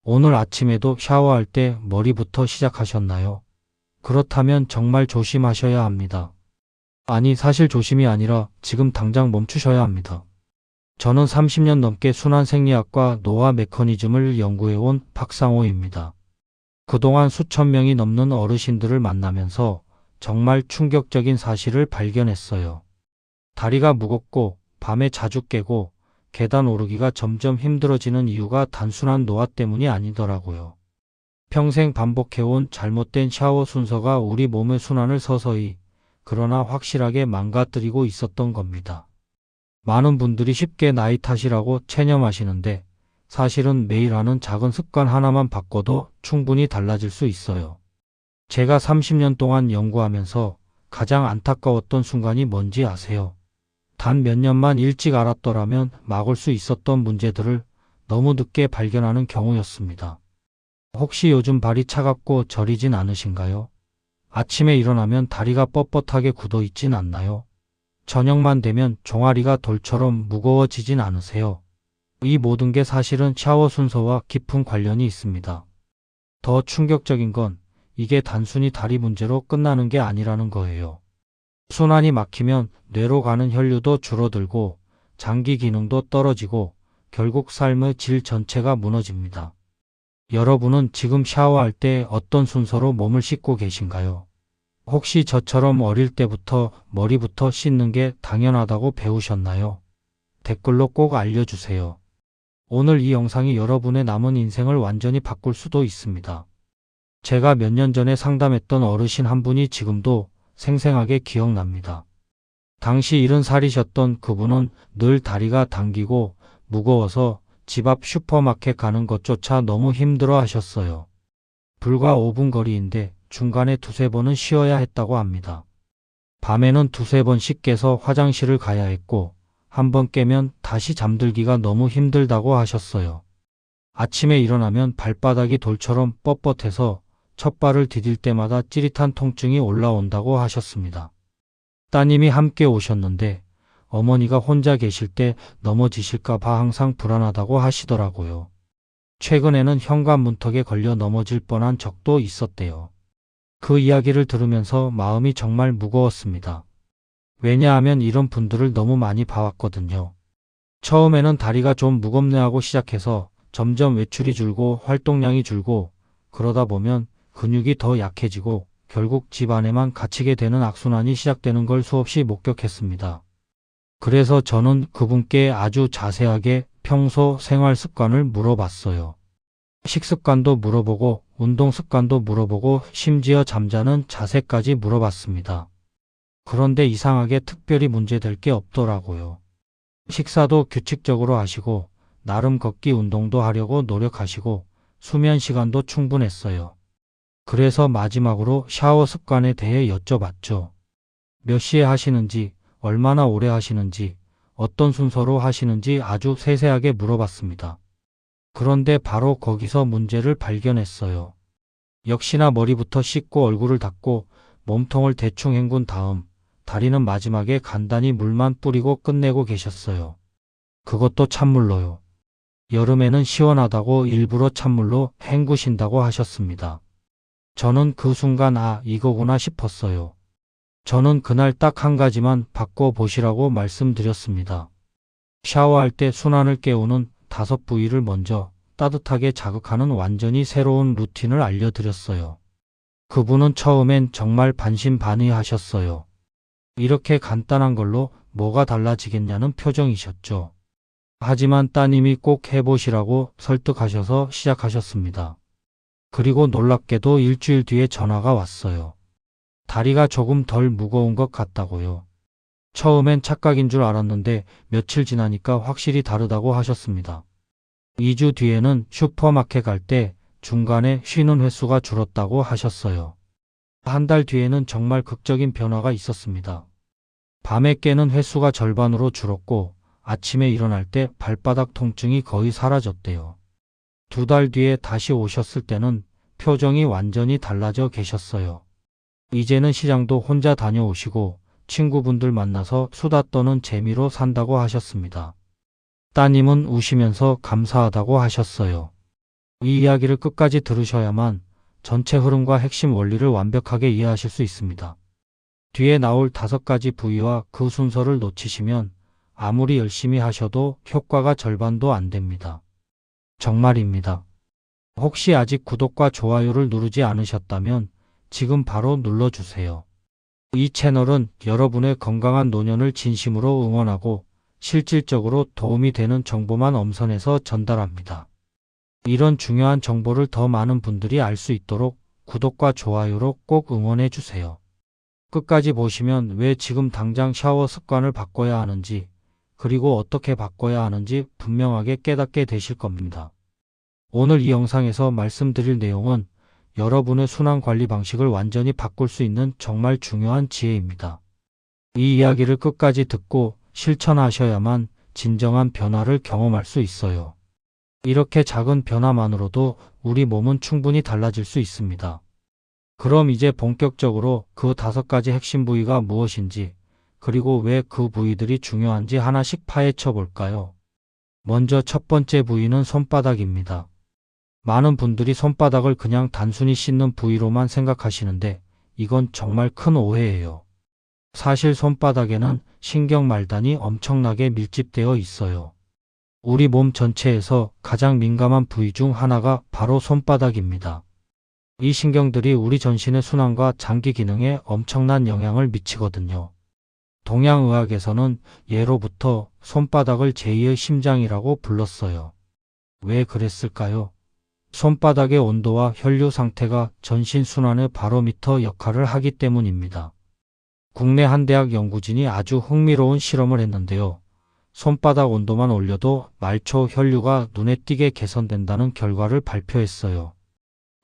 오늘 아침에도 샤워할 때 머리부터 시작하셨나요? 그렇다면 정말 조심하셔야 합니다. 아니, 사실 조심이 아니라 지금 당장 멈추셔야 합니다. 저는 30년 넘게 순환생리학과 노화 메커니즘을 연구해온 박상호입니다. 그동안 수천 명이 넘는 어르신들을 만나면서 정말 충격적인 사실을 발견했어요. 다리가 무겁고 밤에 자주 깨고 계단 오르기가 점점 힘들어지는 이유가 단순한 노화 때문이 아니더라고요. 평생 반복해온 잘못된 샤워 순서가 우리 몸의 순환을 서서히, 그러나 확실하게 망가뜨리고 있었던 겁니다. 많은 분들이 쉽게 나이 탓이라고 체념하시는데 사실은 매일 하는 작은 습관 하나만 바꿔도 충분히 달라질 수 있어요. 제가 30년 동안 연구하면서 가장 안타까웠던 순간이 뭔지 아세요? 단 몇 년만 일찍 알았더라면 막을 수 있었던 문제들을 너무 늦게 발견하는 경우였습니다. 혹시 요즘 발이 차갑고 저리진 않으신가요? 아침에 일어나면 다리가 뻣뻣하게 굳어 있진 않나요? 저녁만 되면 종아리가 돌처럼 무거워지진 않으세요? 이 모든 게 사실은 샤워 순서와 깊은 관련이 있습니다. 더 충격적인 건 이게 단순히 다리 문제로 끝나는 게 아니라는 거예요. 순환이 막히면 뇌로 가는 혈류도 줄어들고 장기 기능도 떨어지고 결국 삶의 질 전체가 무너집니다. 여러분은 지금 샤워할 때 어떤 순서로 몸을 씻고 계신가요? 혹시 저처럼 어릴 때부터 머리부터 씻는 게 당연하다고 배우셨나요? 댓글로 꼭 알려주세요. 오늘 이 영상이 여러분의 남은 인생을 완전히 바꿀 수도 있습니다. 제가 몇 년 전에 상담했던 어르신 한 분이 지금도 생생하게 기억납니다. 당시 70살이셨던 그분은 늘 다리가 당기고 무거워서 집 앞 슈퍼마켓 가는 것조차 너무 힘들어 하셨어요. 불과 5분 거리인데 중간에 두세 번은 쉬어야 했다고 합니다. 밤에는 두세 번씩 깨서 화장실을 가야 했고 한 번 깨면 다시 잠들기가 너무 힘들다고 하셨어요. 아침에 일어나면 발바닥이 돌처럼 뻣뻣해서 첫 발을 디딜 때마다 찌릿한 통증이 올라온다고 하셨습니다. 따님이 함께 오셨는데 어머니가 혼자 계실 때 넘어지실까 봐 항상 불안하다고 하시더라고요. 최근에는 현관 문턱에 걸려 넘어질 뻔한 적도 있었대요. 그 이야기를 들으면서 마음이 정말 무거웠습니다. 왜냐하면 이런 분들을 너무 많이 봐왔거든요. 처음에는 다리가 좀 무겁네 하고 시작해서 점점 외출이 줄고 활동량이 줄고 그러다 보면 근육이 더 약해지고 결국 집 안에만 갇히게 되는 악순환이 시작되는 걸 수없이 목격했습니다. 그래서 저는 그분께 아주 자세하게 평소 생활 습관을 물어봤어요. 식습관도 물어보고 운동 습관도 물어보고 심지어 잠자는 자세까지 물어봤습니다. 그런데 이상하게 특별히 문제될 게 없더라고요. 식사도 규칙적으로 하시고 나름 걷기 운동도 하려고 노력하시고 수면 시간도 충분했어요. 그래서 마지막으로 샤워 습관에 대해 여쭤봤죠. 몇 시에 하시는지, 얼마나 오래 하시는지, 어떤 순서로 하시는지 아주 세세하게 물어봤습니다. 그런데 바로 거기서 문제를 발견했어요. 역시나 머리부터 씻고 얼굴을 닦고 몸통을 대충 헹군 다음 다리는 마지막에 간단히 물만 뿌리고 끝내고 계셨어요. 그것도 찬물로요. 여름에는 시원하다고 일부러 찬물로 헹구신다고 하셨습니다. 저는 그 순간 이거구나 싶었어요. 저는 그날 딱 한 가지만 바꿔보시라고 말씀드렸습니다. 샤워할 때 순환을 깨우는 5부위를 먼저 따뜻하게 자극하는 완전히 새로운 루틴을 알려드렸어요. 그분은 처음엔 정말 반신반의하셨어요. 이렇게 간단한 걸로 뭐가 달라지겠냐는 표정이셨죠. 하지만 따님이 꼭 해보시라고 설득하셔서 시작하셨습니다. 그리고 놀랍게도 일주일 뒤에 전화가 왔어요. 다리가 조금 덜 무거운 것 같다고요. 처음엔 착각인 줄 알았는데 며칠 지나니까 확실히 다르다고 하셨습니다. 2주 뒤에는 슈퍼마켓 갈 때 중간에 쉬는 횟수가 줄었다고 하셨어요. 한 달 뒤에는 정말 극적인 변화가 있었습니다. 밤에 깨는 횟수가 절반으로 줄었고 아침에 일어날 때 발바닥 통증이 거의 사라졌대요. 2달 뒤에 다시 오셨을 때는 표정이 완전히 달라져 계셨어요. 이제는 시장도 혼자 다녀오시고 친구분들 만나서 수다 떠는 재미로 산다고 하셨습니다. 따님은 우시면서 감사하다고 하셨어요. 이 이야기를 끝까지 들으셔야만 전체 흐름과 핵심 원리를 완벽하게 이해하실 수 있습니다. 뒤에 나올 5가지 부위와 그 순서를 놓치시면 아무리 열심히 하셔도 효과가 절반도 안 됩니다. 정말입니다. 혹시 아직 구독과 좋아요를 누르지 않으셨다면 지금 바로 눌러주세요. 이 채널은 여러분의 건강한 노년을 진심으로 응원하고 실질적으로 도움이 되는 정보만 엄선해서 전달합니다. 이런 중요한 정보를 더 많은 분들이 알 수 있도록 구독과 좋아요로 꼭 응원해 주세요. 끝까지 보시면 왜 지금 당장 샤워 습관을 바꿔야 하는지, 그리고 어떻게 바꿔야 하는지 분명하게 깨닫게 되실 겁니다. 오늘 이 영상에서 말씀드릴 내용은 여러분의 순환 관리 방식을 완전히 바꿀 수 있는 정말 중요한 지혜입니다. 이 이야기를 끝까지 듣고 실천하셔야만 진정한 변화를 경험할 수 있어요. 이렇게 작은 변화만으로도 우리 몸은 충분히 달라질 수 있습니다. 그럼 이제 본격적으로 그 5가지 핵심 부위가 무엇인지, 그리고 왜 그 부위들이 중요한지 하나씩 파헤쳐 볼까요? 먼저 첫 번째 부위는 손바닥입니다. 많은 분들이 손바닥을 그냥 단순히 씻는 부위로만 생각하시는데 이건 정말 큰 오해예요. 사실 손바닥에는 신경말단이 엄청나게 밀집되어 있어요. 우리 몸 전체에서 가장 민감한 부위 중 하나가 바로 손바닥입니다. 이 신경들이 우리 전신의 순환과 장기 기능에 엄청난 영향을 미치거든요. 동양의학에서는 예로부터 손바닥을 제2의 심장이라고 불렀어요. 왜 그랬을까요? 손바닥의 온도와 혈류 상태가 전신 순환의 바로미터 역할을 하기 때문입니다. 국내 한 대학 연구진이 아주 흥미로운 실험을 했는데요. 손바닥 온도만 올려도 말초 혈류가 눈에 띄게 개선된다는 결과를 발표했어요.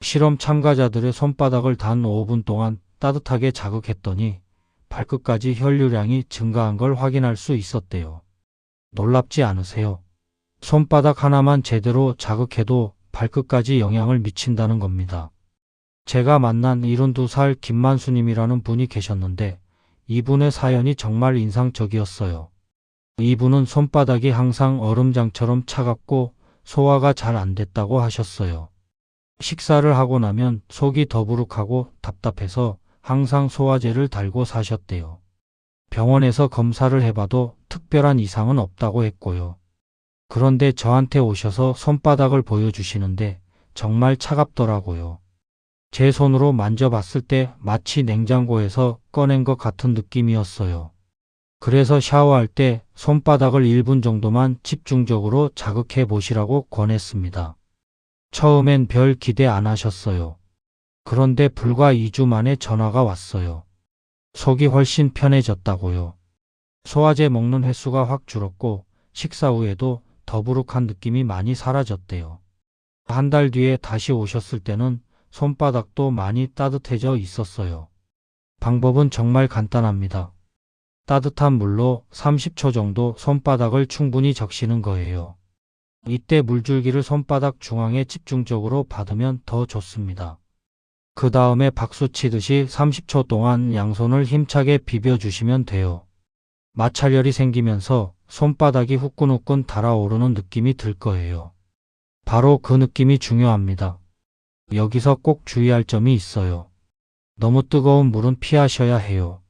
실험 참가자들의 손바닥을 단 5분 동안 따뜻하게 자극했더니 발끝까지 혈류량이 증가한 걸 확인할 수 있었대요. 놀랍지 않으세요? 손바닥 하나만 제대로 자극해도 발끝까지 영향을 미친다는 겁니다. 제가 만난 72살 김만수님이라는 분이 계셨는데 이분의 사연이 정말 인상적이었어요. 이분은 손바닥이 항상 얼음장처럼 차갑고 소화가 잘 안 됐다고 하셨어요. 식사를 하고 나면 속이 더부룩하고 답답해서 항상 소화제를 달고 사셨대요. 병원에서 검사를 해봐도 특별한 이상은 없다고 했고요. 그런데 저한테 오셔서 손바닥을 보여주시는데 정말 차갑더라고요. 제 손으로 만져봤을 때 마치 냉장고에서 꺼낸 것 같은 느낌이었어요. 그래서 샤워할 때 손바닥을 1분 정도만 집중적으로 자극해 보시라고 권했습니다. 처음엔 별 기대 안 하셨어요. 그런데 불과 2주 만에 전화가 왔어요. 속이 훨씬 편해졌다고요. 소화제 먹는 횟수가 확 줄었고 식사 후에도 더부룩한 느낌이 많이 사라졌대요. 한 달 뒤에 다시 오셨을 때는 손바닥도 많이 따뜻해져 있었어요. 방법은 정말 간단합니다. 따뜻한 물로 30초 정도 손바닥을 충분히 적시는 거예요. 이때 물줄기를 손바닥 중앙에 집중적으로 받으면 더 좋습니다. 그 다음에 박수 치듯이 30초 동안 양손을 힘차게 비벼주시면 돼요. 마찰열이 생기면서 손바닥이 후끈후끈 달아오르는 느낌이 들 거예요. 바로 그 느낌이 중요합니다. 여기서 꼭 주의할 점이 있어요. 너무 뜨거운 물은 피하셔야 해요.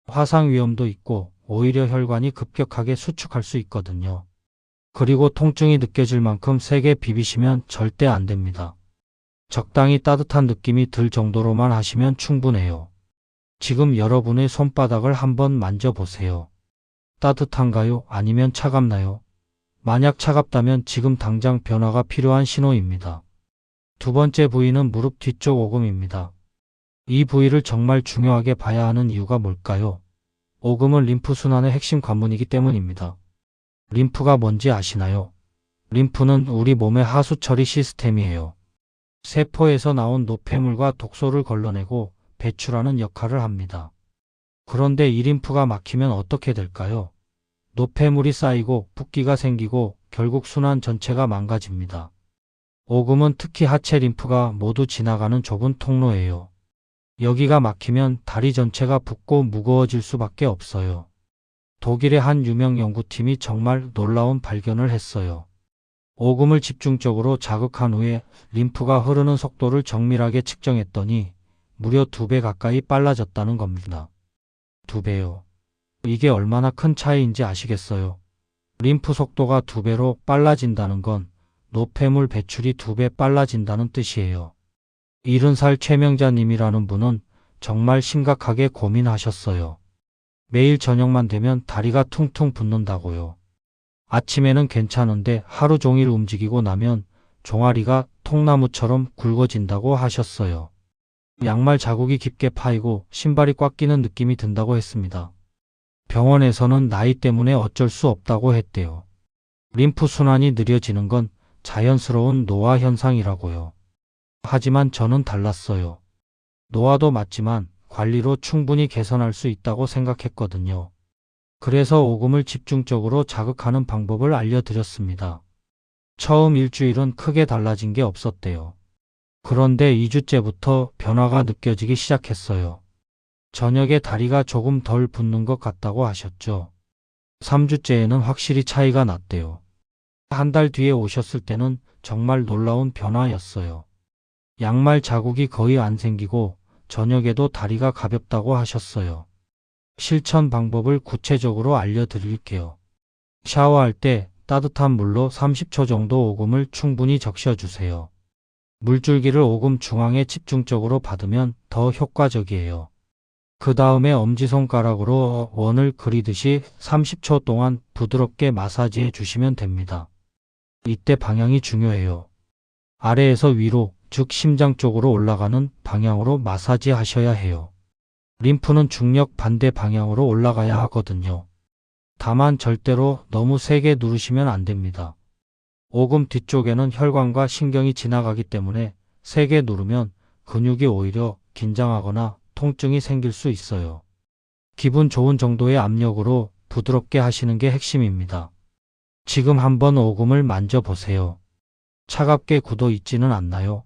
화상 위험도 있고 오히려 혈관이 급격하게 수축할 수 있거든요. 그리고 통증이 느껴질 만큼 세게 비비시면 절대 안 됩니다. 적당히 따뜻한 느낌이 들 정도로만 하시면 충분해요. 지금 여러분의 손바닥을 한번 만져보세요. 따뜻한가요? 아니면 차갑나요? 만약 차갑다면 지금 당장 변화가 필요한 신호입니다. 두 번째 부위는 무릎 뒤쪽 오금입니다. 이 부위를 정말 중요하게 봐야 하는 이유가 뭘까요? 오금은 림프순환의 핵심 관문이기 때문입니다. 림프가 뭔지 아시나요? 림프는 우리 몸의 하수 처리 시스템이에요. 세포에서 나온 노폐물과 독소를 걸러내고 배출하는 역할을 합니다. 그런데 이 림프가 막히면 어떻게 될까요? 노폐물이 쌓이고 붓기가 생기고 결국 순환 전체가 망가집니다. 오금은 특히 하체 림프가 모두 지나가는 좁은 통로예요. 여기가 막히면 다리 전체가 붓고 무거워질 수밖에 없어요. 독일의 한 유명 연구팀이 정말 놀라운 발견을 했어요. 오금을 집중적으로 자극한 후에 림프가 흐르는 속도를 정밀하게 측정했더니 무려 2배 가까이 빨라졌다는 겁니다. 2배요. 이게 얼마나 큰 차이인지 아시겠어요? 림프 속도가 2배로 빨라진다는 건 노폐물 배출이 2배 빨라진다는 뜻이에요. 70살 최명자님이라는 분은 정말 심각하게 고민하셨어요. 매일 저녁만 되면 다리가 퉁퉁 붓는다고요. 아침에는 괜찮은데 하루 종일 움직이고 나면 종아리가 통나무처럼 굵어진다고 하셨어요. 양말 자국이 깊게 파이고 신발이 꽉 끼는 느낌이 든다고 했습니다. 병원에서는 나이 때문에 어쩔 수 없다고 했대요. 림프 순환이 느려지는 건 자연스러운 노화 현상이라고요. 하지만 저는 달랐어요. 노화도 맞지만 관리로 충분히 개선할 수 있다고 생각했거든요. 그래서 오금을 집중적으로 자극하는 방법을 알려드렸습니다. 처음 일주일은 크게 달라진 게 없었대요. 그런데 2주째부터 변화가 느껴지기 시작했어요. 저녁에 다리가 조금 덜 붓는 것 같다고 하셨죠. 3주째에는 확실히 차이가 났대요. 한 달 뒤에 오셨을 때는 정말 놀라운 변화였어요. 양말 자국이 거의 안 생기고 저녁에도 다리가 가볍다고 하셨어요. 실천 방법을 구체적으로 알려드릴게요. 샤워할 때 따뜻한 물로 30초 정도 오금을 충분히 적셔주세요. 물줄기를 오금 중앙에 집중적으로 받으면 더 효과적이에요. 그 다음에 엄지손가락으로 원을 그리듯이 30초 동안 부드럽게 마사지해 주시면 됩니다. 이때 방향이 중요해요. 아래에서 위로, 즉 심장 쪽으로 올라가는 방향으로 마사지 하셔야 해요. 림프는 중력 반대 방향으로 올라가야 하거든요. 다만 절대로 너무 세게 누르시면 안 됩니다. 오금 뒤쪽에는 혈관과 신경이 지나가기 때문에 세게 누르면 근육이 오히려 긴장하거나 통증이 생길 수 있어요. 기분 좋은 정도의 압력으로 부드럽게 하시는 게 핵심입니다. 지금 한번 오금을 만져보세요. 차갑게 굳어 있지는 않나요?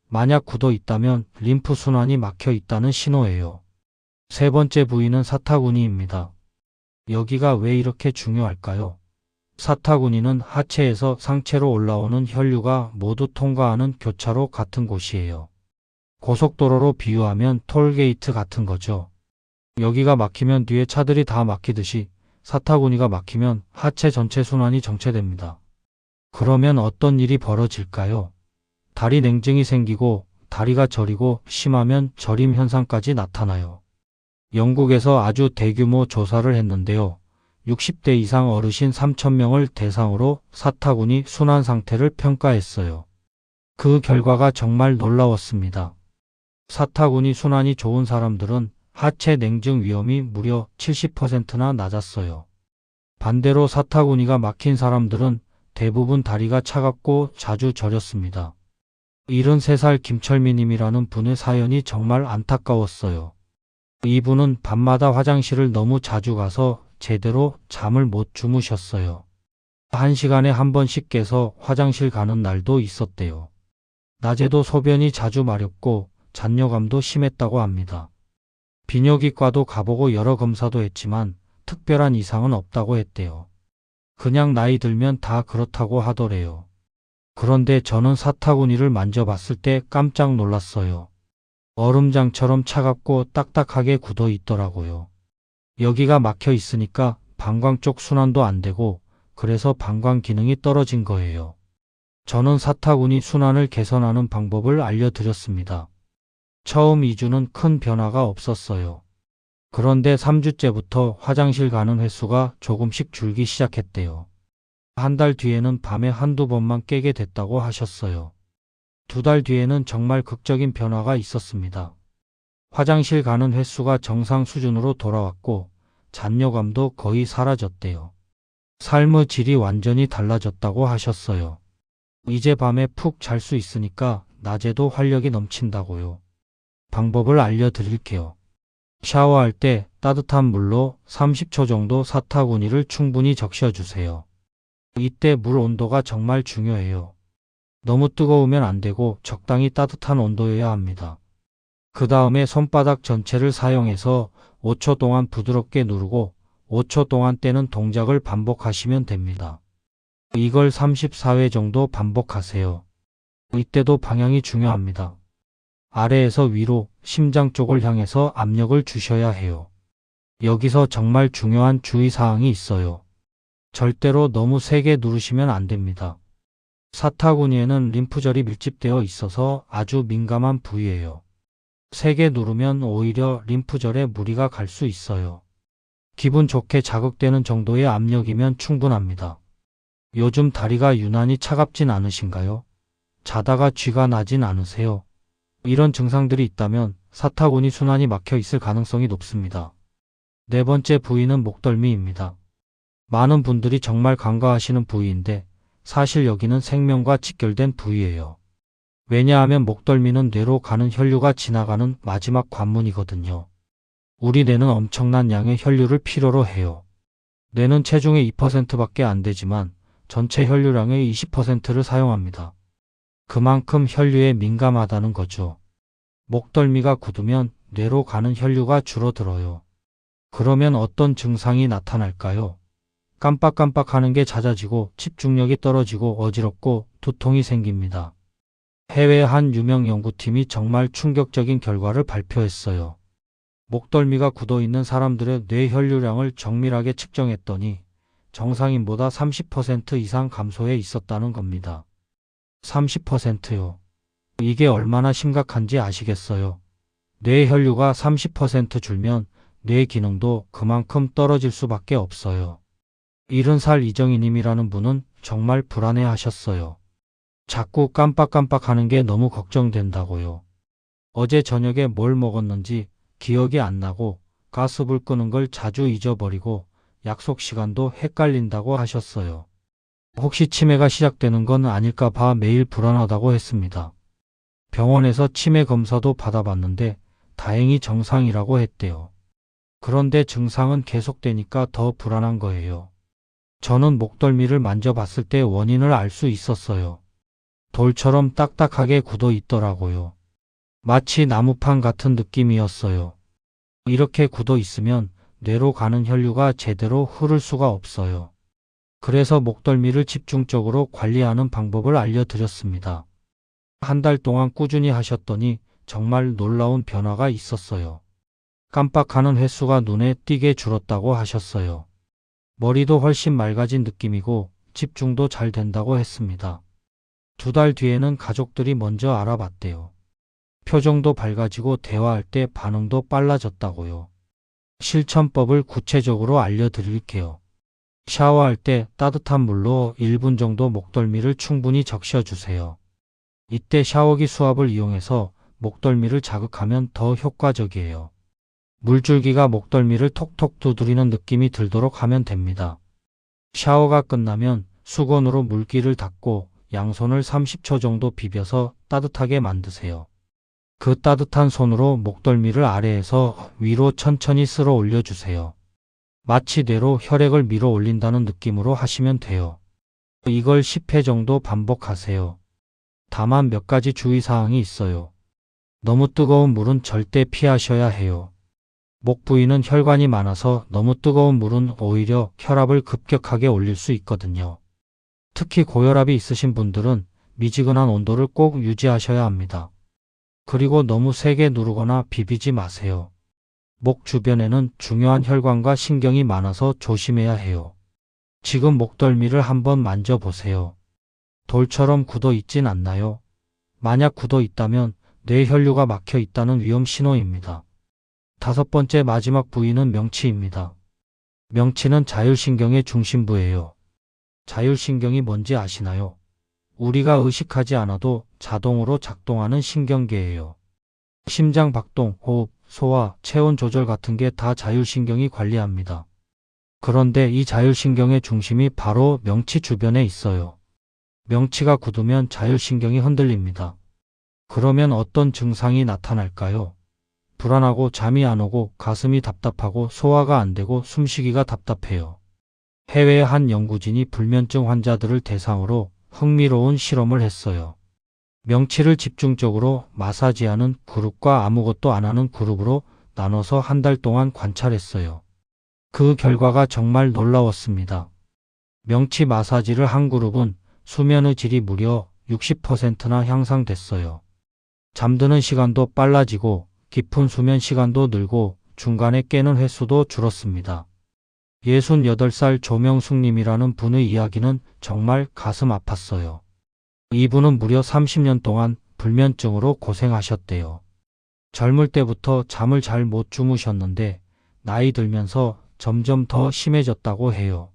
만약 굳어 있다면 림프 순환이 막혀 있다는 신호예요. 세 번째 부위는 사타구니입니다. 여기가 왜 이렇게 중요할까요? 사타구니는 하체에서 상체로 올라오는 혈류가 모두 통과하는 교차로 같은 곳이에요. 고속도로로 비유하면 톨게이트 같은 거죠. 여기가 막히면 뒤에 차들이 다 막히듯이 사타구니가 막히면 하체 전체 순환이 정체됩니다. 그러면 어떤 일이 벌어질까요? 다리 냉증이 생기고 다리가 저리고 심하면 저림 현상까지 나타나요. 영국에서 아주 대규모 조사를 했는데요. 60대 이상 어르신 3,000명을 대상으로 사타구니 순환 상태를 평가했어요. 그 결과가 정말 놀라웠습니다. 사타구니 순환이 좋은 사람들은 하체 냉증 위험이 무려 70%나 낮았어요. 반대로 사타구니가 막힌 사람들은 대부분 다리가 차갑고 자주 저렸습니다. 73살 김철미님이라는 분의 사연이 정말 안타까웠어요. 이분은 밤마다 화장실을 너무 자주 가서 제대로 잠을 못 주무셨어요. 1시간에 한 번씩 깨서 화장실 가는 날도 있었대요. 낮에도 소변이 자주 마렵고 잔뇨감도 심했다고 합니다. 비뇨기과도 가보고 여러 검사도 했지만 특별한 이상은 없다고 했대요. 그냥 나이 들면 다 그렇다고 하더래요. 그런데 저는 사타구니를 만져봤을 때 깜짝 놀랐어요. 얼음장처럼 차갑고 딱딱하게 굳어 있더라고요. 여기가 막혀 있으니까 방광 쪽 순환도 안 되고 그래서 방광 기능이 떨어진 거예요. 저는 사타구니 순환을 개선하는 방법을 알려드렸습니다. 처음 2주는 큰 변화가 없었어요. 그런데 3주째부터 화장실 가는 횟수가 조금씩 줄기 시작했대요. 한 달 뒤에는 밤에 한두 번만 깨게 됐다고 하셨어요. 2달 뒤에는 정말 극적인 변화가 있었습니다. 화장실 가는 횟수가 정상 수준으로 돌아왔고 잔뇨감도 거의 사라졌대요. 삶의 질이 완전히 달라졌다고 하셨어요. 이제 밤에 푹 잘 수 있으니까 낮에도 활력이 넘친다고요. 방법을 알려드릴게요. 샤워할 때 따뜻한 물로 30초 정도 사타구니를 충분히 적셔주세요. 이때 물 온도가 정말 중요해요. 너무 뜨거우면 안 되고 적당히 따뜻한 온도여야 합니다. 그 다음에 손바닥 전체를 사용해서 5초 동안 부드럽게 누르고 5초 동안 떼는 동작을 반복하시면 됩니다. 이걸 34회 정도 반복하세요. 이때도 방향이 중요합니다. 아래에서 위로 심장 쪽을 향해서 압력을 주셔야 해요. 여기서 정말 중요한 주의사항이 있어요. 절대로 너무 세게 누르시면 안 됩니다. 사타구니에는 림프절이 밀집되어 있어서 아주 민감한 부위예요. 세게 누르면 오히려 림프절에 무리가 갈 수 있어요. 기분 좋게 자극되는 정도의 압력이면 충분합니다. 요즘 다리가 유난히 차갑진 않으신가요? 자다가 쥐가 나진 않으세요? 이런 증상들이 있다면 사타구니 순환이 막혀 있을 가능성이 높습니다. 네 번째 부위는 목덜미입니다. 많은 분들이 정말 간과하시는 부위인데 사실 여기는 생명과 직결된 부위예요. 왜냐하면 목덜미는 뇌로 가는 혈류가 지나가는 마지막 관문이거든요. 우리 뇌는 엄청난 양의 혈류를 필요로 해요. 뇌는 체중의 2%밖에 안 되지만 전체 혈류량의 20%를 사용합니다. 그만큼 혈류에 민감하다는 거죠. 목덜미가 굳으면 뇌로 가는 혈류가 줄어들어요. 그러면 어떤 증상이 나타날까요? 깜빡깜빡하는 게 잦아지고 집중력이 떨어지고 어지럽고 두통이 생깁니다. 해외 한 유명 연구팀이 정말 충격적인 결과를 발표했어요. 목덜미가 굳어 있는 사람들의 뇌 혈류량을 정밀하게 측정했더니 정상인보다 30% 이상 감소해 있었다는 겁니다. 30%요. 이게 얼마나 심각한지 아시겠어요? 뇌 혈류가 30% 줄면 뇌 기능도 그만큼 떨어질 수밖에 없어요. 70살 이정희님이라는 분은 정말 불안해 하셨어요. 자꾸 깜빡깜빡하는 게 너무 걱정된다고요. 어제 저녁에 뭘 먹었는지 기억이 안 나고 가스불 끄는 걸 자주 잊어버리고 약속 시간도 헷갈린다고 하셨어요. 혹시 치매가 시작되는 건 아닐까 봐 매일 불안하다고 했습니다. 병원에서 치매 검사도 받아봤는데 다행히 정상이라고 했대요. 그런데 증상은 계속되니까 더 불안한 거예요. 저는 목덜미를 만져봤을 때 원인을 알 수 있었어요. 돌처럼 딱딱하게 굳어 있더라고요. 마치 나무판 같은 느낌이었어요. 이렇게 굳어 있으면 뇌로 가는 혈류가 제대로 흐를 수가 없어요. 그래서 목덜미를 집중적으로 관리하는 방법을 알려드렸습니다. 한 달 동안 꾸준히 하셨더니 정말 놀라운 변화가 있었어요. 깜빡하는 횟수가 눈에 띄게 줄었다고 하셨어요. 머리도 훨씬 맑아진 느낌이고 집중도 잘 된다고 했습니다. 2달 뒤에는 가족들이 먼저 알아봤대요. 표정도 밝아지고 대화할 때 반응도 빨라졌다고요. 실천법을 구체적으로 알려드릴게요. 샤워할 때 따뜻한 물로 1분 정도 목덜미를 충분히 적셔주세요. 이때 샤워기 수압을 이용해서 목덜미를 자극하면 더 효과적이에요. 물줄기가 목덜미를 톡톡 두드리는 느낌이 들도록 하면 됩니다. 샤워가 끝나면 수건으로 물기를 닦고 양손을 30초 정도 비벼서 따뜻하게 만드세요. 그 따뜻한 손으로 목덜미를 아래에서 위로 천천히 쓸어 올려주세요. 마치 뇌로 혈액을 밀어 올린다는 느낌으로 하시면 돼요. 이걸 10회 정도 반복하세요. 다만 몇 가지 주의사항이 있어요. 너무 뜨거운 물은 절대 피하셔야 해요. 목 부위는 혈관이 많아서 너무 뜨거운 물은 오히려 혈압을 급격하게 올릴 수 있거든요. 특히 고혈압이 있으신 분들은 미지근한 온도를 꼭 유지하셔야 합니다. 그리고 너무 세게 누르거나 비비지 마세요. 목 주변에는 중요한 혈관과 신경이 많아서 조심해야 해요. 지금 목덜미를 한번 만져보세요. 돌처럼 굳어 있진 않나요? 만약 굳어 있다면 뇌 혈류가 막혀 있다는 위험 신호입니다. 5번째 마지막 부위는 명치입니다. 명치는 자율신경의 중심부예요. 자율신경이 뭔지 아시나요? 우리가 의식하지 않아도 자동으로 작동하는 신경계예요. 심장 박동, 호흡, 소화, 체온 조절 같은 게 다 자율신경이 관리합니다. 그런데 이 자율신경의 중심이 바로 명치 주변에 있어요. 명치가 굳으면 자율신경이 흔들립니다. 그러면 어떤 증상이 나타날까요? 불안하고 잠이 안 오고 가슴이 답답하고 소화가 안 되고 숨쉬기가 답답해요. 해외의 한 연구진이 불면증 환자들을 대상으로 흥미로운 실험을 했어요. 명치를 집중적으로 마사지하는 그룹과 아무것도 안 하는 그룹으로 나눠서 한 달 동안 관찰했어요. 그 결과가 정말 놀라웠습니다. 명치 마사지를 한 그룹은 수면의 질이 무려 60%나 향상됐어요. 잠드는 시간도 빨라지고 깊은 수면 시간도 늘고 중간에 깨는 횟수도 줄었습니다. 68살 조명숙님이라는 분의 이야기는 정말 가슴 아팠어요. 이분은 무려 30년 동안 불면증으로 고생하셨대요. 젊을 때부터 잠을 잘 못 주무셨는데 나이 들면서 점점 더 심해졌다고 해요.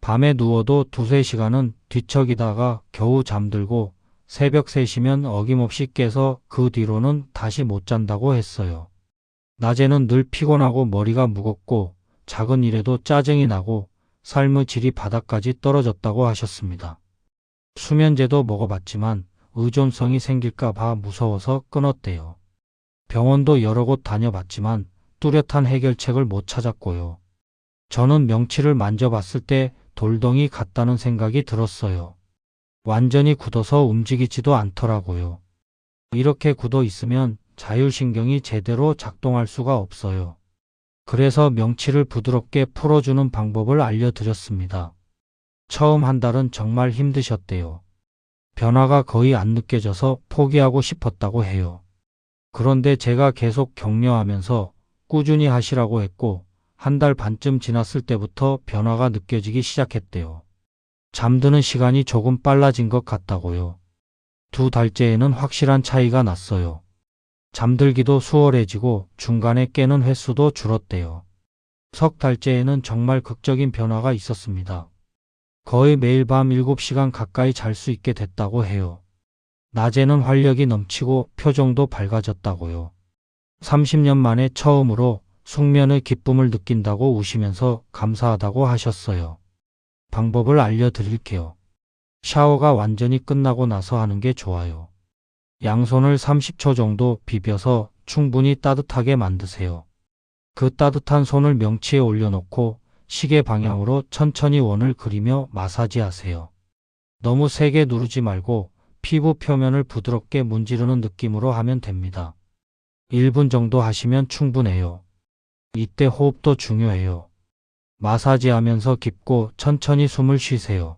밤에 누워도 2~3시간은 뒤척이다가 겨우 잠들고 새벽 3시면 어김없이 깨서 그 뒤로는 다시 못 잔다고 했어요. 낮에는 늘 피곤하고 머리가 무겁고 작은 일에도 짜증이 나고 삶의 질이 바닥까지 떨어졌다고 하셨습니다. 수면제도 먹어봤지만 의존성이 생길까 봐 무서워서 끊었대요. 병원도 여러 곳 다녀봤지만 뚜렷한 해결책을 못 찾았고요. 저는 명치를 만져봤을 때 돌덩이 같다는 생각이 들었어요. 완전히 굳어서 움직이지도 않더라고요. 이렇게 굳어 있으면 자율신경이 제대로 작동할 수가 없어요. 그래서 명치를 부드럽게 풀어주는 방법을 알려드렸습니다. 처음 한 달은 정말 힘드셨대요. 변화가 거의 안 느껴져서 포기하고 싶었다고 해요. 그런데 제가 계속 격려하면서 꾸준히 하시라고 했고 한 달 반쯤 지났을 때부터 변화가 느껴지기 시작했대요. 잠드는 시간이 조금 빨라진 것 같다고요. 2달째에는 확실한 차이가 났어요. 잠들기도 수월해지고 중간에 깨는 횟수도 줄었대요. 3달째에는 정말 극적인 변화가 있었습니다. 거의 매일 밤 7시간 가까이 잘 수 있게 됐다고 해요. 낮에는 활력이 넘치고 표정도 밝아졌다고요. 30년 만에 처음으로 숙면의 기쁨을 느낀다고 우시면서 감사하다고 하셨어요. 방법을 알려드릴게요. 샤워가 완전히 끝나고 나서 하는 게 좋아요. 양손을 30초 정도 비벼서 충분히 따뜻하게 만드세요. 그 따뜻한 손을 명치에 올려놓고 시계 방향으로 천천히 원을 그리며 마사지하세요. 너무 세게 누르지 말고 피부 표면을 부드럽게 문지르는 느낌으로 하면 됩니다. 1분 정도 하시면 충분해요. 이때 호흡도 중요해요. 마사지하면서 깊고 천천히 숨을 쉬세요.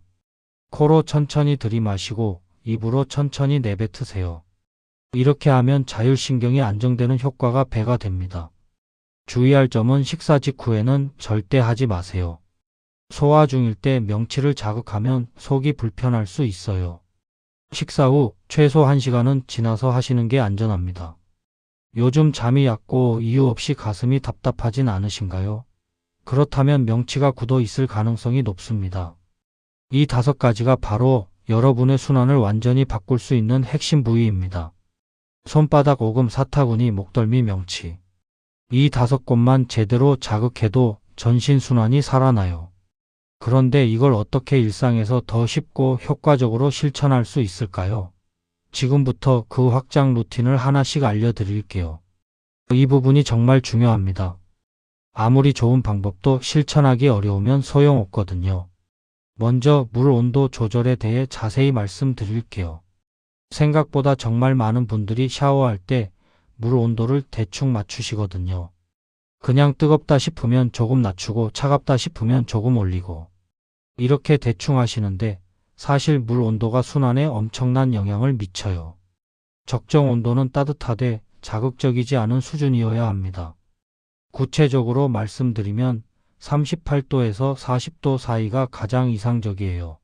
코로 천천히 들이마시고 입으로 천천히 내뱉으세요. 이렇게 하면 자율신경이 안정되는 효과가 배가 됩니다. 주의할 점은 식사 직후에는 절대 하지 마세요. 소화 중일 때 명치를 자극하면 속이 불편할 수 있어요. 식사 후 최소 1시간은 지나서 하시는 게 안전합니다. 요즘 잠이 얕고 이유 없이 가슴이 답답하진 않으신가요? 그렇다면 명치가 굳어 있을 가능성이 높습니다. 이 5가지가 바로 여러분의 순환을 완전히 바꿀 수 있는 핵심 부위입니다. 손바닥, 오금, 사타구니, 목덜미, 명치. 이 5곳만 제대로 자극해도 전신순환이 살아나요. 그런데 이걸 어떻게 일상에서 더 쉽고 효과적으로 실천할 수 있을까요? 지금부터 그 확장 루틴을 하나씩 알려드릴게요. 이 부분이 정말 중요합니다. 아무리 좋은 방법도 실천하기 어려우면 소용없거든요. 먼저 물 온도 조절에 대해 자세히 말씀드릴게요. 생각보다 정말 많은 분들이 샤워할 때 물 온도를 대충 맞추시거든요. 그냥 뜨겁다 싶으면 조금 낮추고 차갑다 싶으면 조금 올리고 이렇게 대충 하시는데 사실 물 온도가 순환에 엄청난 영향을 미쳐요. 적정 온도는 따뜻하되 자극적이지 않은 수준이어야 합니다. 구체적으로 말씀드리면 38도에서 40도 사이가 가장 이상적이에요.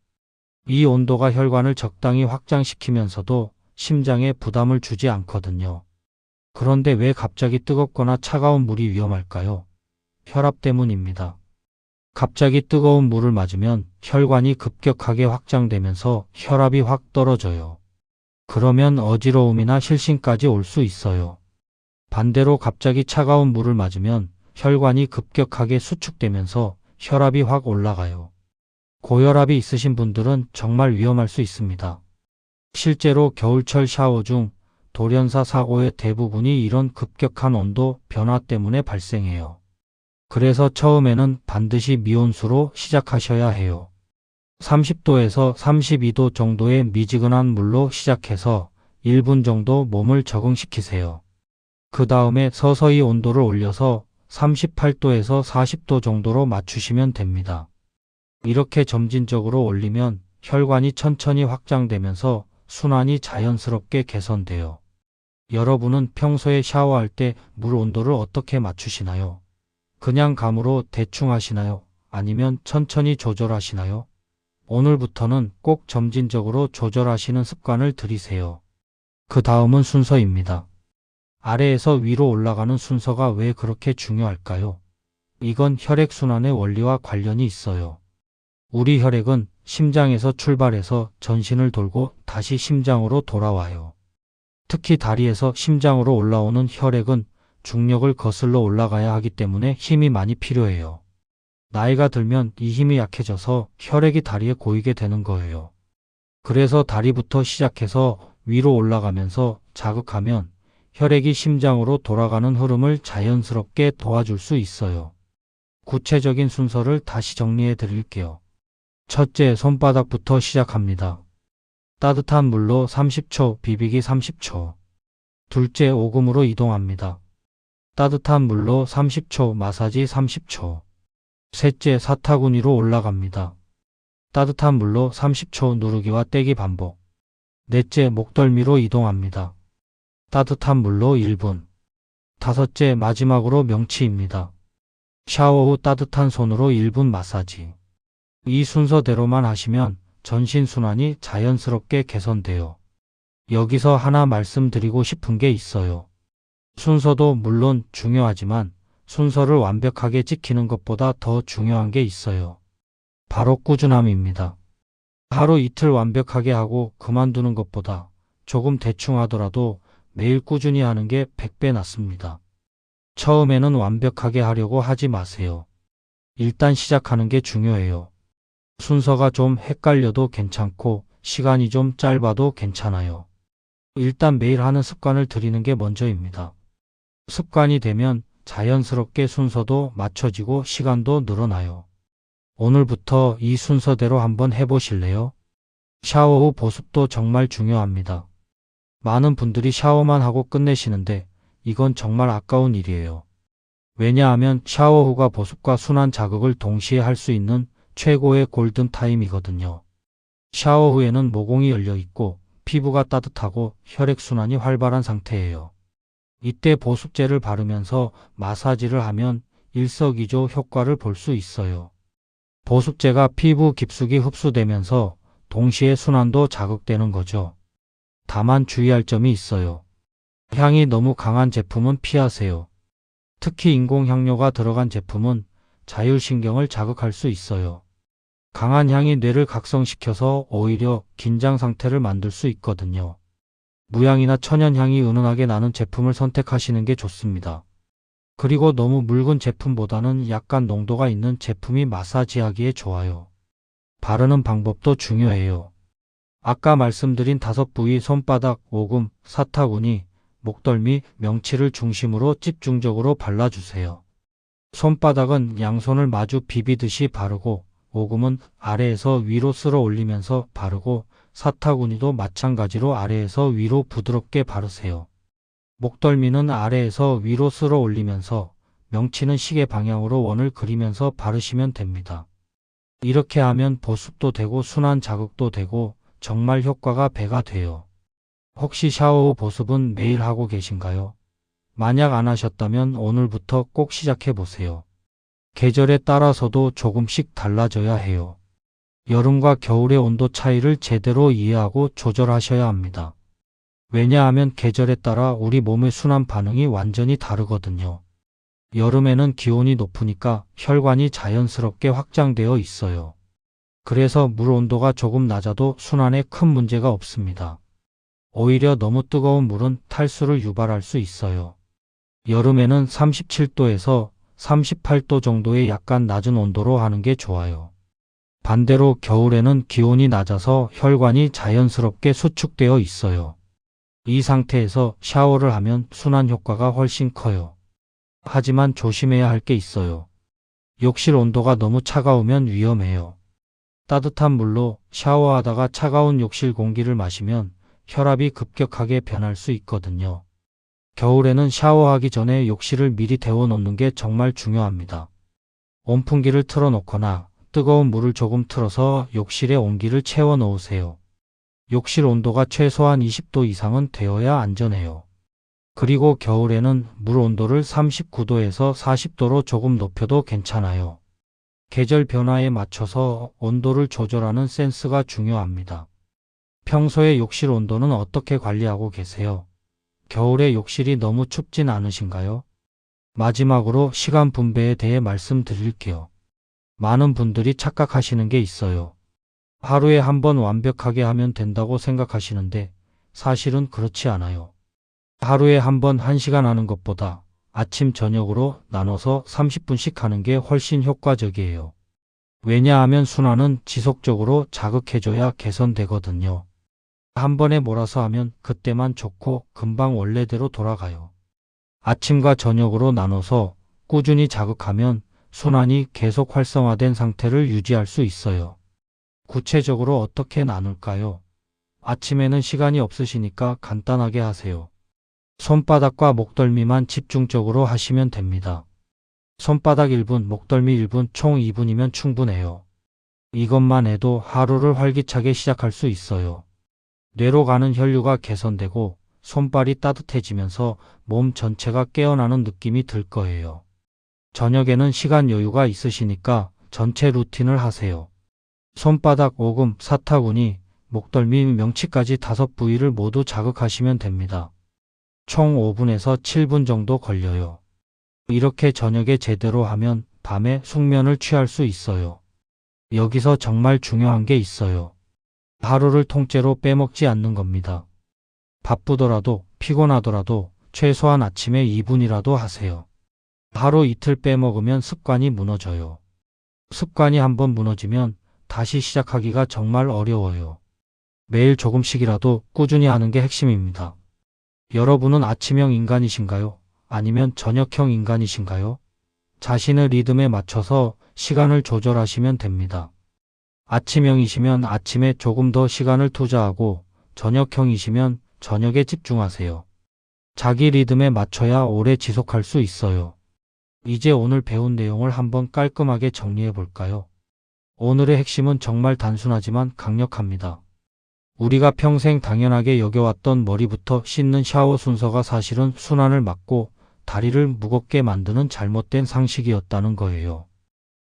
이 온도가 혈관을 적당히 확장시키면서도 심장에 부담을 주지 않거든요. 그런데 왜 갑자기 뜨겁거나 차가운 물이 위험할까요? 혈압 때문입니다. 갑자기 뜨거운 물을 맞으면 혈관이 급격하게 확장되면서 혈압이 확 떨어져요. 그러면 어지러움이나 실신까지 올 수 있어요. 반대로 갑자기 차가운 물을 맞으면 혈관이 급격하게 수축되면서 혈압이 확 올라가요. 고혈압이 있으신 분들은 정말 위험할 수 있습니다. 실제로 겨울철 샤워 중 돌연사 사고의 대부분이 이런 급격한 온도 변화 때문에 발생해요. 그래서 처음에는 반드시 미온수로 시작하셔야 해요. 30도에서 32도 정도의 미지근한 물로 시작해서 1분 정도 몸을 적응시키세요. 그 다음에 서서히 온도를 올려서 38도에서 40도 정도로 맞추시면 됩니다. 이렇게 점진적으로 올리면 혈관이 천천히 확장되면서 순환이 자연스럽게 개선돼요. 여러분은 평소에 샤워할 때 물 온도를 어떻게 맞추시나요? 그냥 감으로 대충 하시나요? 아니면 천천히 조절하시나요? 오늘부터는 꼭 점진적으로 조절하시는 습관을 들이세요. 그 다음은 순서입니다. 아래에서 위로 올라가는 순서가 왜 그렇게 중요할까요? 이건 혈액순환의 원리와 관련이 있어요. 우리 혈액은 심장에서 출발해서 전신을 돌고 다시 심장으로 돌아와요. 특히 다리에서 심장으로 올라오는 혈액은 중력을 거슬러 올라가야 하기 때문에 힘이 많이 필요해요. 나이가 들면 이 힘이 약해져서 혈액이 다리에 고이게 되는 거예요. 그래서 다리부터 시작해서 위로 올라가면서 자극하면 혈액이 심장으로 돌아가는 흐름을 자연스럽게 도와줄 수 있어요. 구체적인 순서를 다시 정리해 드릴게요. 첫째, 손바닥부터 시작합니다. 따뜻한 물로 30초, 비비기 30초. 둘째, 오금으로 이동합니다. 따뜻한 물로 30초, 마사지 30초. 셋째, 사타구니로 올라갑니다. 따뜻한 물로 30초, 누르기와 떼기 반복. 넷째, 목덜미로 이동합니다. 따뜻한 물로 1분. 다섯째, 마지막으로 명치입니다. 샤워 후 따뜻한 손으로 1분 마사지. 이 순서대로만 하시면 전신순환이 자연스럽게 개선돼요. 여기서 하나 말씀드리고 싶은 게 있어요. 순서도 물론 중요하지만 순서를 완벽하게 지키는 것보다 더 중요한 게 있어요. 바로 꾸준함입니다. 하루 이틀 완벽하게 하고 그만두는 것보다 조금 대충 하더라도 매일 꾸준히 하는 게 100배 낫습니다. 처음에는 완벽하게 하려고 하지 마세요. 일단 시작하는 게 중요해요. 순서가 좀 헷갈려도 괜찮고 시간이 좀 짧아도 괜찮아요. 일단 매일 하는 습관을 들이는 게 먼저입니다. 습관이 되면 자연스럽게 순서도 맞춰지고 시간도 늘어나요. 오늘부터 이 순서대로 한번 해보실래요? 샤워 후 보습도 정말 중요합니다. 많은 분들이 샤워만 하고 끝내시는데 이건 정말 아까운 일이에요. 왜냐하면 샤워 후가 보습과 순환 자극을 동시에 할 수 있는 최고의 골든타임이거든요. 샤워 후에는 모공이 열려 있고 피부가 따뜻하고 혈액순환이 활발한 상태예요. 이때 보습제를 바르면서 마사지를 하면 일석이조 효과를 볼 수 있어요. 보습제가 피부 깊숙이 흡수되면서 동시에 순환도 자극되는 거죠. 다만 주의할 점이 있어요. 향이 너무 강한 제품은 피하세요. 특히 인공향료가 들어간 제품은 자율신경을 자극할 수 있어요. 강한 향이 뇌를 각성시켜서 오히려 긴장 상태를 만들 수 있거든요. 무향이나 천연향이 은은하게 나는 제품을 선택하시는 게 좋습니다. 그리고 너무 묽은 제품보다는 약간 농도가 있는 제품이 마사지하기에 좋아요. 바르는 방법도 중요해요. 아까 말씀드린 5부위 손바닥, 오금, 사타구니, 목덜미, 명치를 중심으로 집중적으로 발라주세요. 손바닥은 양손을 마주 비비듯이 바르고 오금은 아래에서 위로 쓸어 올리면서 바르고 사타구니도 마찬가지로 아래에서 위로 부드럽게 바르세요. 목덜미는 아래에서 위로 쓸어 올리면서 명치는 시계 방향으로 원을 그리면서 바르시면 됩니다. 이렇게 하면 보습도 되고 순환 자극도 되고 정말 효과가 배가 돼요. 혹시 샤워 후 보습은 매일 하고 계신가요? 만약 안 하셨다면 오늘부터 꼭 시작해 보세요. 계절에 따라서도 조금씩 달라져야 해요. 여름과 겨울의 온도 차이를 제대로 이해하고 조절하셔야 합니다. 왜냐하면 계절에 따라 우리 몸의 순환 반응이 완전히 다르거든요. 여름에는 기온이 높으니까 혈관이 자연스럽게 확장되어 있어요. 그래서 물 온도가 조금 낮아도 순환에 큰 문제가 없습니다. 오히려 너무 뜨거운 물은 탈수를 유발할 수 있어요. 여름에는 37도에서 38도 정도의 약간 낮은 온도로 하는 게 좋아요. 반대로 겨울에는 기온이 낮아서 혈관이 자연스럽게 수축되어 있어요. 이 상태에서 샤워를 하면 순환 효과가 훨씬 커요. 하지만 조심해야 할 게 있어요. 욕실 온도가 너무 차가우면 위험해요. 따뜻한 물로 샤워하다가 차가운 욕실 공기를 마시면 혈압이 급격하게 변할 수 있거든요. 겨울에는 샤워하기 전에 욕실을 미리 데워 놓는 게 정말 중요합니다. 온풍기를 틀어놓거나 뜨거운 물을 조금 틀어서 욕실에 온기를 채워 넣으세요. 욕실 온도가 최소한 20도 이상은 되어야 안전해요. 그리고 겨울에는 물 온도를 39도에서 40도로 조금 높여도 괜찮아요. 계절 변화에 맞춰서 온도를 조절하는 센스가 중요합니다. 평소에 욕실 온도는 어떻게 관리하고 계세요? 겨울에 욕실이 너무 춥진 않으신가요? 마지막으로 시간 분배에 대해 말씀드릴게요. 많은 분들이 착각하시는 게 있어요. 하루에 한 번 완벽하게 하면 된다고 생각하시는데 사실은 그렇지 않아요. 하루에 한 번 1시간 하는 것보다 아침, 저녁으로 나눠서 30분씩 하는 게 훨씬 효과적이에요. 왜냐하면 순환은 지속적으로 자극해줘야 개선되거든요. 한 번에 몰아서 하면 그때만 좋고 금방 원래대로 돌아가요. 아침과 저녁으로 나눠서 꾸준히 자극하면 순환이 계속 활성화된 상태를 유지할 수 있어요. 구체적으로 어떻게 나눌까요? 아침에는 시간이 없으시니까 간단하게 하세요. 손바닥과 목덜미만 집중적으로 하시면 됩니다. 손바닥 1분, 목덜미 1분, 총 2분이면 충분해요. 이것만 해도 하루를 활기차게 시작할 수 있어요. 뇌로 가는 혈류가 개선되고 손발이 따뜻해지면서 몸 전체가 깨어나는 느낌이 들 거예요. 저녁에는 시간 여유가 있으시니까 전체 루틴을 하세요. 손바닥, 오금, 사타구니, 목덜미, 명치까지 5부위를 모두 자극하시면 됩니다. 총 5분에서 7분 정도 걸려요. 이렇게 저녁에 제대로 하면 밤에 숙면을 취할 수 있어요. 여기서 정말 중요한 게 있어요. 하루를 통째로 빼먹지 않는 겁니다. 바쁘더라도 피곤하더라도 최소한 아침에 2분이라도 하세요. 하루 이틀 빼먹으면 습관이 무너져요. 습관이 한번 무너지면 다시 시작하기가 정말 어려워요. 매일 조금씩이라도 꾸준히 하는 게 핵심입니다. 여러분은 아침형 인간이신가요? 아니면 저녁형 인간이신가요? 자신의 리듬에 맞춰서 시간을 조절하시면 됩니다. 아침형이시면 아침에 조금 더 시간을 투자하고 저녁형이시면 저녁에 집중하세요. 자기 리듬에 맞춰야 오래 지속할 수 있어요. 이제 오늘 배운 내용을 한번 깔끔하게 정리해 볼까요? 오늘의 핵심은 정말 단순하지만 강력합니다. 우리가 평생 당연하게 여겨왔던 머리부터 씻는 샤워 순서가 사실은 순환을 막고 다리를 무겁게 만드는 잘못된 상식이었다는 거예요.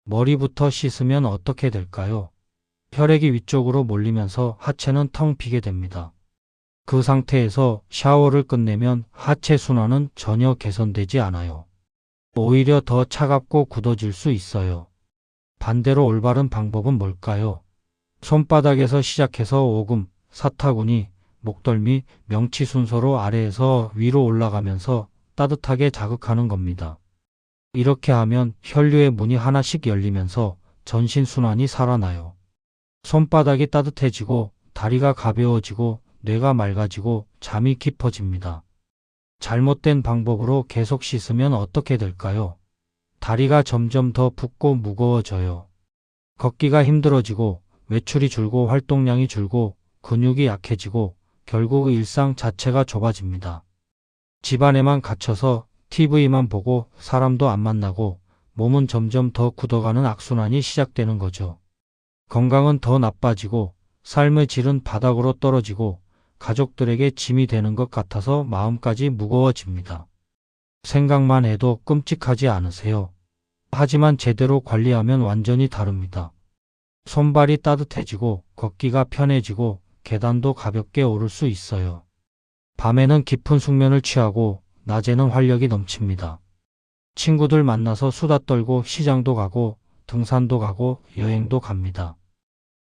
머리부터 씻으면 어떻게 될까요? 혈액이 위쪽으로 몰리면서 하체는 텅 비게 됩니다. 그 상태에서 샤워를 끝내면 하체 순환은 전혀 개선되지 않아요. 오히려 더 차갑고 굳어질 수 있어요. 반대로 올바른 방법은 뭘까요? 손바닥에서 시작해서 오금, 사타구니, 목덜미, 명치 순서로 아래에서 위로 올라가면서 따뜻하게 자극하는 겁니다. 이렇게 하면 혈류의 문이 하나씩 열리면서 전신 순환이 살아나요. 손바닥이 따뜻해지고 다리가 가벼워지고 뇌가 맑아지고 잠이 깊어집니다. 잘못된 방법으로 계속 씻으면 어떻게 될까요? 다리가 점점 더 붓고 무거워져요. 걷기가 힘들어지고 외출이 줄고 활동량이 줄고 근육이 약해지고 결국 일상 자체가 좁아집니다. 집안에만 갇혀서 TV만 보고 사람도 안 만나고 몸은 점점 더 굳어가는 악순환이 시작되는 거죠. 건강은 더 나빠지고 삶의 질은 바닥으로 떨어지고 가족들에게 짐이 되는 것 같아서 마음까지 무거워집니다. 생각만 해도 끔찍하지 않으세요? 하지만 제대로 관리하면 완전히 다릅니다. 손발이 따뜻해지고 걷기가 편해지고 계단도 가볍게 오를 수 있어요. 밤에는 깊은 숙면을 취하고 낮에는 활력이 넘칩니다. 친구들 만나서 수다 떨고 시장도 가고 등산도 가고 여행도 갑니다.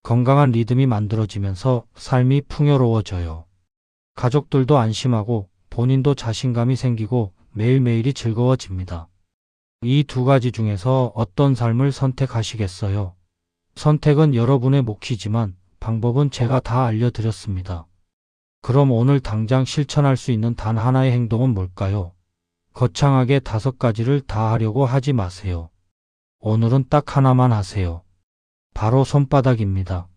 건강한 리듬이 만들어지면서 삶이 풍요로워져요. 가족들도 안심하고 본인도 자신감이 생기고 매일매일이 즐거워집니다. 이 두 가지 중에서 어떤 삶을 선택하시겠어요? 선택은 여러분의 몫이지만 방법은 제가 다 알려드렸습니다. 그럼 오늘 당장 실천할 수 있는 단 하나의 행동은 뭘까요? 거창하게 5가지를 다 하려고 하지 마세요. 오늘은 딱 하나만 하세요. 바로 손바닥입니다.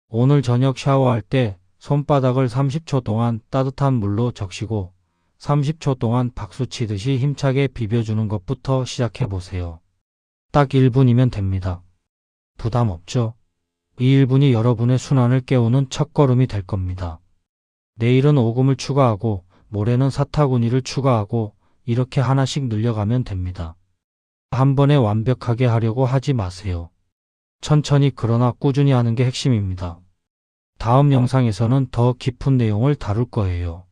오늘 저녁 샤워할 때 손바닥을 30초 동안 따뜻한 물로 적시고 30초 동안 박수 치듯이 힘차게 비벼주는 것부터 시작해 보세요. 딱 1분이면 됩니다. 부담 없죠? 이 1분이 여러분의 순환을 깨우는 첫걸음이 될 겁니다. 내일은 오금을 추가하고 모레는 사타구니를 추가하고 이렇게 하나씩 늘려가면 됩니다. 한 번에 완벽하게 하려고 하지 마세요. 천천히 그러나 꾸준히 하는 게 핵심입니다. 다음 영상에서는 더 깊은 내용을 다룰 거예요.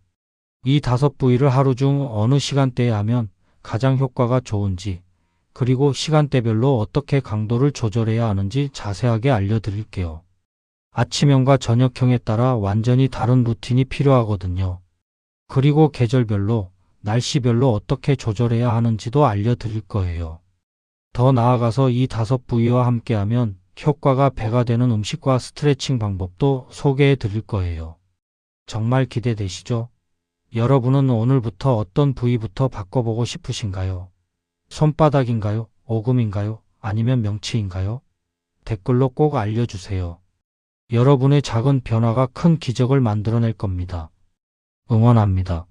이 5부위를 하루 중 어느 시간대에 하면 가장 효과가 좋은지, 그리고 시간대별로 어떻게 강도를 조절해야 하는지 자세하게 알려드릴게요. 아침형과 저녁형에 따라 완전히 다른 루틴이 필요하거든요. 그리고 계절별로, 날씨별로 어떻게 조절해야 하는지도 알려드릴 거예요. 더 나아가서 이 5부위와 함께하면 효과가 배가 되는 음식과 스트레칭 방법도 소개해 드릴 거예요. 정말 기대되시죠? 여러분은 오늘부터 어떤 부위부터 바꿔보고 싶으신가요? 손바닥인가요? 오금인가요? 아니면 명치인가요? 댓글로 꼭 알려주세요. 여러분의 작은 변화가 큰 기적을 만들어낼 겁니다. 응원합니다.